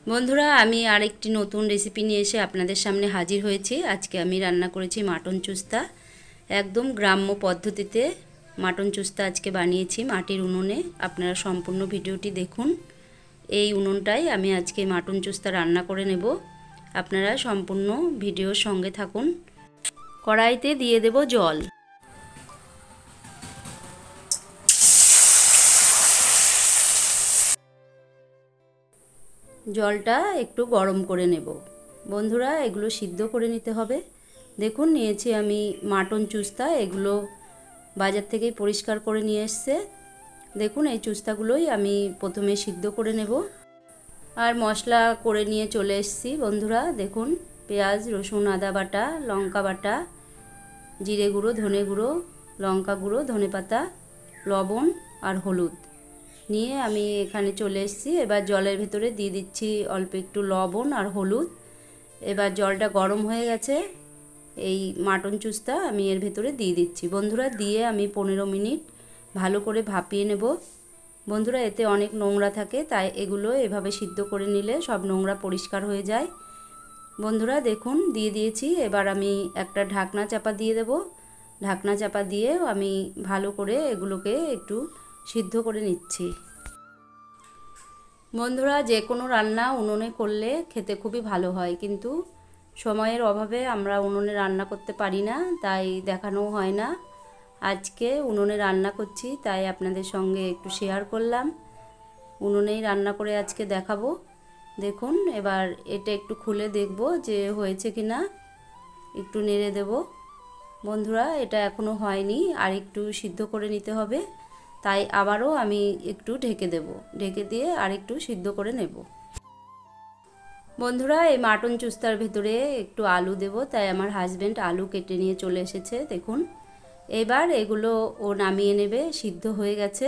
বন্ধুরা, আমি আরেকটি নতুন রেসিপি নিয়ে এসে আপনাদের সামনে হাজির হয়েছি। আজকে আমি রান্না করেছি মাটন চুস্তা। একদম গ্রাম্য পদ্ধতিতে মাটন চুস্তা আজকে বানিয়েছি মাটির উনুনে। আপনারা সম্পূর্ণ ভিডিওটি দেখুন। এই উনুনটাই আমি আজকে মাটন চুস্তা রান্না করে নেব। আপনারা সম্পূর্ণ ভিডিওর সঙ্গে থাকুন। কড়াইতে দিয়ে দেব জল। জলটা একটু গরম করে নেব। বন্ধুরা, এগুলো সিদ্ধ করে নিতে হবে। দেখুন, নিয়েছি আমি মাটন চুস্তা। এগুলো বাজার থেকেই পরিষ্কার করে নিয়ে এসছে। দেখুন, এই চুস্তাগুলোই আমি প্রথমে সিদ্ধ করে নেব। আর মশলা করে নিয়ে চলে এসেছি। বন্ধুরা দেখুন, পেঁয়াজ, রসুন, আদা বাটা, লঙ্কা বাটা, জিরে গুঁড়ো, ধনে গুঁড়ো, লঙ্কা গুঁড়ো, ধনে পাতা, লবণ আর হলুদ নিয়ে আমি এখানে চলে এসেছি। এবার জলের ভেতরে দিয়ে দিচ্ছি অল্প একটু লবণ আর হলুদ। এবার জলটা গরম হয়ে গেছে। এই মাটন চুস্তা আমি এর ভেতরে দিয়ে দিচ্ছি। বন্ধুরা, দিয়ে আমি 15 মিনিট ভালো করে ভাপিয়ে নেব। বন্ধুরা, এতে অনেক নোংরা থাকে, তাই এগুলো এভাবে সিদ্ধ করে নিলে সব নোংরা পরিষ্কার হয়ে যায়। বন্ধুরা দেখুন, দিয়ে দিয়েছি। এবার আমি একটা ঢাকনা চাপা দিয়ে দেব। ঢাকনা চাপা দিয়ে আমি ভালো করে এগুলোকে একটু সিদ্ধ করে নিচ্ছি। বন্ধুরা, যে কোনো রান্না উনুনে করলে খেতে খুবই ভালো হয়, কিন্তু সময়ের অভাবে আমরা উনুনে রান্না করতে পারি না, তাই দেখানোও হয় না। আজকে উনুনে রান্না করছি, তাই আপনাদের সঙ্গে একটু শেয়ার করলাম। উনুনেই রান্না করে আজকে দেখাবো। দেখুন, এবার এটা একটু খুলে দেখব যে হয়েছে কি না। একটু নেড়ে দেব। বন্ধুরা, এটা এখনও হয়নি, আর একটু সিদ্ধ করে নিতে হবে, তাই আবারও আমি একটু ঢেকে দেব। ঢেকে দিয়ে আর একটু সিদ্ধ করে নেব। বন্ধুরা, এই মাটন চুস্তার ভেতরে একটু আলু দেব, তাই আমার হাজব্যান্ড আলু কেটে নিয়ে চলে এসেছে। দেখুন, এবার এগুলো ও নামিয়ে নেবে। সিদ্ধ হয়ে গেছে।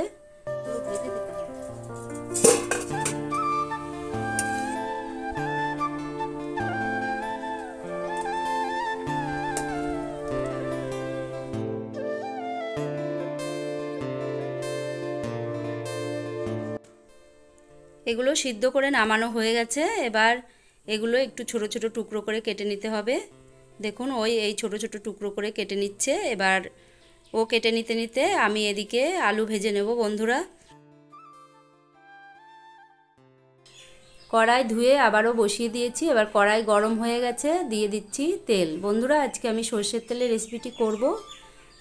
এগুলো সিদ্ধ করে নামানো হয়ে গেছে। এবার এগুলো একটু ছোট ছোট টুকরো করে কেটে নিতে হবে। দেখুন, এই ছোট ছোট টুকরো করে কেটে নিচ্ছে। এবার ও কেটে নিতে নিতে আমি এদিকে আলু ভেজে নেব। বন্ধুরা, কড়াই ধুয়ে আবারও বসিয়ে দিয়েছি। এবার কড়াই গরম হয়ে গেছে, দিয়ে দিচ্ছি তেল। বন্ধুরা, আজকে আমি সর্ষের তেলে রেসিপিটি করব।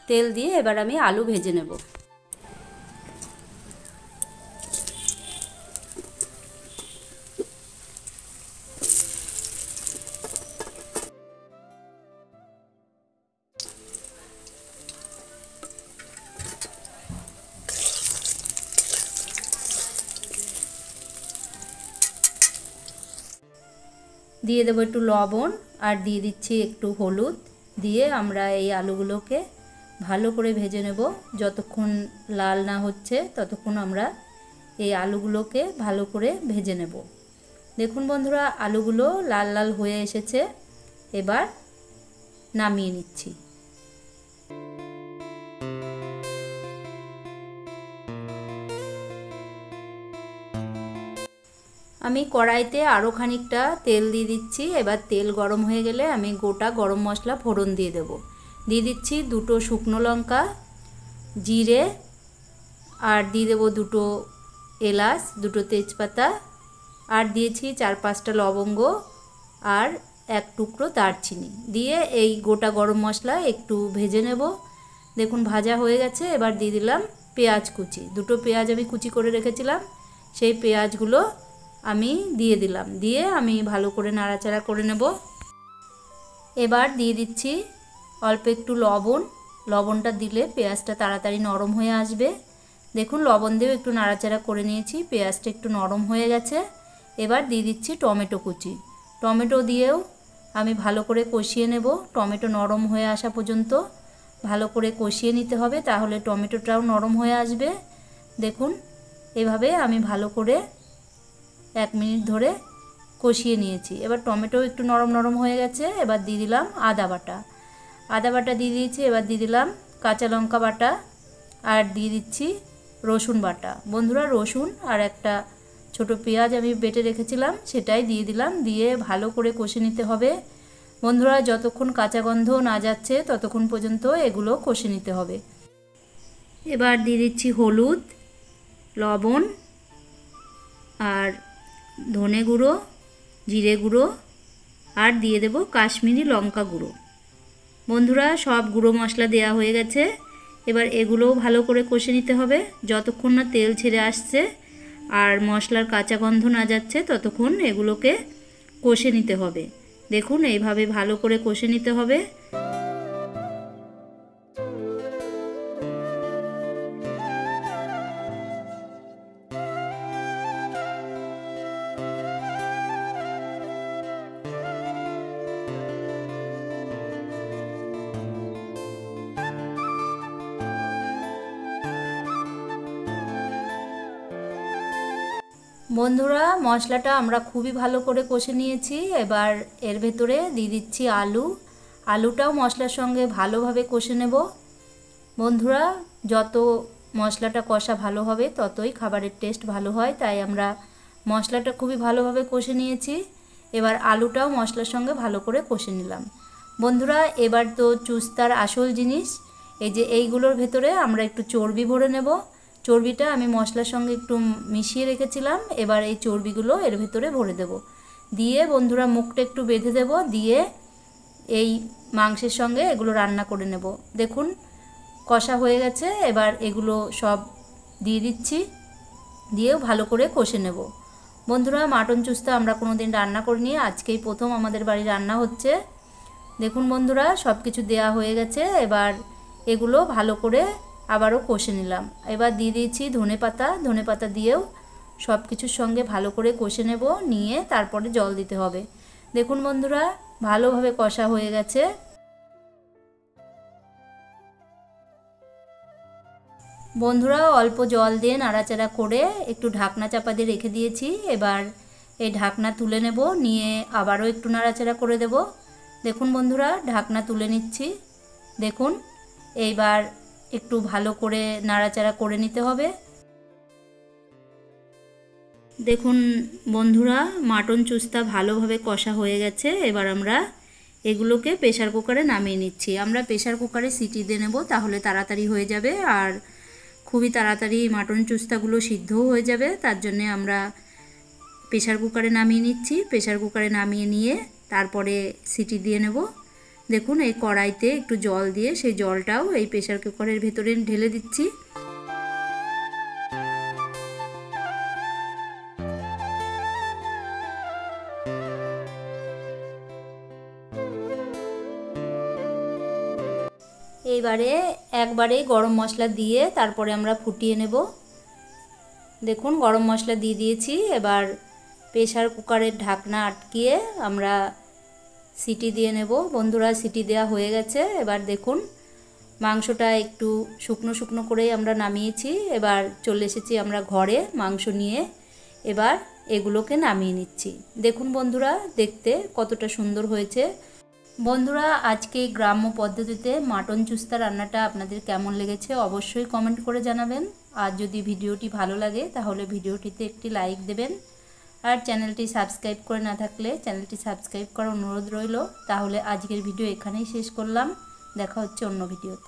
তেল দিয়ে এবার আমি আলু ভেজে নেব। দিয়ে দেবো একটু লবণ, আর দিয়ে দিচ্ছি একটু হলুদ। দিয়ে আমরা এই আলুগুলোকে ভালো করে ভেজে নেব। যতক্ষণ লাল না হচ্ছে ততক্ষণ আমরা এই আলুগুলোকে ভালো করে ভেজে নেব। দেখুন বন্ধুরা, আলুগুলো লাল লাল হয়ে এসেছে। এবার নামিয়ে নিচ্ছি। আমি কড়াইতে আরও খানিকটা তেল দিয়ে দিচ্ছি। এবার তেল গরম হয়ে গেলে আমি গোটা গরম মশলা ফোড়ন দিয়ে দেব। দিয়ে দিচ্ছি 2টো শুকনো লঙ্কা, জিরে, আর দিয়ে দেবো 2টো এলাচ, 2টো তেজপাতা, আর দিয়েছি 4-5টা লবঙ্গ, আর 1 টুকরো দারচিনি। দিয়ে এই গোটা গরম মশলা একটু ভেজে নেব। দেখুন, ভাজা হয়ে গেছে। এবার দিয়ে দিলাম পেঁয়াজ কুচি। 2টো পেঁয়াজ আমি কুচি করে রেখেছিলাম, সেই পেঁয়াজগুলো আমি দিয়ে দিলাম। দিয়ে আমি ভালো করে নাড়াচাড়া করে নেব। এবার দিয়ে দিচ্ছি অল্প একটু লবণ। লবণটা দিলে পেঁয়াজটা তাড়াতাড়ি নরম হয়ে আসবে। দেখুন, লবণ দিয়েও একটু নাড়াচাড়া করে নিয়েছি। পেঁয়াজটা একটু নরম হয়ে গেছে। এবার দিয়ে দিচ্ছি টমেটো কুচি। টমেটো দিয়েও আমি ভালো করে কষিয়ে নেব। টমেটো নরম হয়ে আসা পর্যন্ত ভালো করে কষিয়ে নিতে হবে, তাহলে টমেটোটাও নরম হয়ে আসবে। দেখুন, এভাবে আমি ভালো করে 1 মিনিট ধরে কষিয়ে নিয়েছি। এবার টমেটো একটু নরম নরম হয়ে গেছে। এবার দিয়ে দিলাম আদা বাটা। আদা বাটা দিয়ে দিয়েছি। এবার দিয়ে দিলাম কাঁচা লঙ্কা বাটা, আর দিয়ে দিচ্ছি রসুন বাটা। বন্ধুরা, রসুন আর একটা ছোট পেঁয়াজ আমি বেটে রেখেছিলাম সেটাই দিয়ে দিলাম, দিয়ে ভালো করে কষে নিতে হবে। বন্ধুরা, যতক্ষণ কাঁচা গন্ধ না যাচ্ছে ততক্ষণ পর্যন্ত এগুলো কষে নিতে হবে। এবার দিয়ে দিচ্ছি হলুদ, লবণ আর ধনে গুঁড়ো, জিরে গুঁড়ো আর দিয়ে দেব কাশ্মীরি লঙ্কা গুঁড়ো। বন্ধুরা, সব গুঁড়ো মশলা দেওয়া হয়ে গেছে। এবার এগুলোও ভালো করে কষে নিতে হবে যতক্ষণ না তেল ছেড়ে আসছে আর মশলার কাঁচা গন্ধ না যাচ্ছে ততক্ষণ এগুলোকে কষে নিতে হবে। দেখুন, এইভাবে ভালো করে কষে নিতে হবে। বন্ধুরা, মশলাটা আমরা খুবই ভালো করে কষে নিয়েছি। এবার এর ভেতরে দিয়ে দিচ্ছি আলুটাও মশলার সঙ্গে ভালোভাবে কষে নেব। বন্ধুরা, যত মশলাটা কষা ভালো হবে ততই খাবারের টেস্ট ভালো হয়, তাই আমরা মশলাটা খুবই ভালোভাবে কষে নিয়েছি। এবার আলুটাও মশলার সঙ্গে ভালো করে কষে নিলাম। বন্ধুরা, এবার তো চুস্তার আসল জিনিস, এই যে এইগুলোর ভেতরে আমরা একটু চর্বি ভরে নেব। চর্বিটা আমি মশলার সঙ্গে একটু মিশিয়ে রেখেছিলাম, এবার এই চর্বিগুলো এর ভেতরে ভরে দেব। দিয়ে বন্ধুরা মুখটা একটু বেঁধে দেব, দিয়ে এই মাংসের সঙ্গে এগুলো রান্না করে নেব। দেখুন, কষা হয়ে গেছে। এবার এগুলো সব দিয়ে দিচ্ছি, দিয়েও ভালো করে কষে নেব। বন্ধুরা, মাটন চুস্তা আমরা কোনো দিন রান্না করিনি, আজকেই প্রথম আমাদের বাড়ি রান্না হচ্ছে। দেখুন বন্ধুরা, সব কিছু দেওয়া হয়ে গেছে। এবার এগুলো ভালো করে আবারও কষে নিলাম। এবার দিয়ে দিয়েছি ধনে পাতা দিয়েও সব কিছুর সঙ্গে ভালো করে কষে নেব, নিয়ে তারপরে জল দিতে হবে। দেখুন বন্ধুরা, ভালোভাবে কষা হয়ে গেছে। বন্ধুরা, অল্প জল দিয়ে নাড়াচাড়া করে একটু ঢাকনা চাপা দিয়ে রেখে দিয়েছি। এবার এই ঢাকনা তুলে নেব, নিয়ে আবারও একটু নাড়াচাড়া করে দেব। দেখুন বন্ধুরা, ঢাকনা তুলে নিচ্ছি। দেখুন, এইবার একটু ভালো করে নাড়াচাড়া করে নিতে হবে। দেখুন বন্ধুরা, মাটন চুস্তা ভালোভাবে কষা হয়ে গেছে। এবার আমরা এগুলোকে প্রেসার কুকারে নামিয়ে নিচ্ছি। আমরা প্রেসার কুকারে সিটি দিয়ে নেব, তাহলে তাড়াতাড়ি হয়ে যাবে আর খুবই তাড়াতাড়ি মাটন চুস্তাগুলো সিদ্ধও হয়ে যাবে। তার জন্যে আমরা প্রেসার কুকারে নামিয়ে নিচ্ছি। প্রেসার কুকারে নামিয়ে নিয়ে তারপরে সিটি দিয়ে নেব। দেখুন, এই কড়াইতে একটু জল দিয়ে সেই জলটাও এই প্রেসার কুকারের ভেতরে ঢেলে দিচ্ছি। এইবারে একবারে গরম মশলা দিয়ে তারপরে আমরা ফুটিয়ে নেব। দেখুন, গরম মশলা দিয়ে দিয়েছি। এবার প্রেসার কুকারের ঢাকনা আটকিয়ে আমরা সিটি দিয়ে নেব। বন্ধুরা, সিটি দেওয়া হয়ে গেছে। এবার দেখুন, মাংসটা একটু শুকনো শুকনো করেই আমরা নামিয়েছি। এবার চলে এসেছি আমরা ঘরে মাংস নিয়ে। এবার এগুলোকে নামিয়ে নিচ্ছি। দেখুন বন্ধুরা, দেখতে কতটা সুন্দর হয়েছে। বন্ধুরা, আজকে গ্রাম্য পদ্ধতিতে মাটন চুস্তা রান্নাটা আপনাদের কেমন লেগেছে অবশ্যই কমেন্ট করে জানাবেন। আর যদি ভিডিওটি ভালো লাগে তাহলে ভিডিওটিতে একটি লাইক দেবেন। আর চ্যানেলটি সাবস্ক্রাইব করে না থাকলে চ্যানেলটি সাবস্ক্রাইব করার অনুরোধ রইল। তাহলে আজকের ভিডিও এখানেই শেষ করলাম। দেখা হচ্ছে অন্য ভিডিওতে।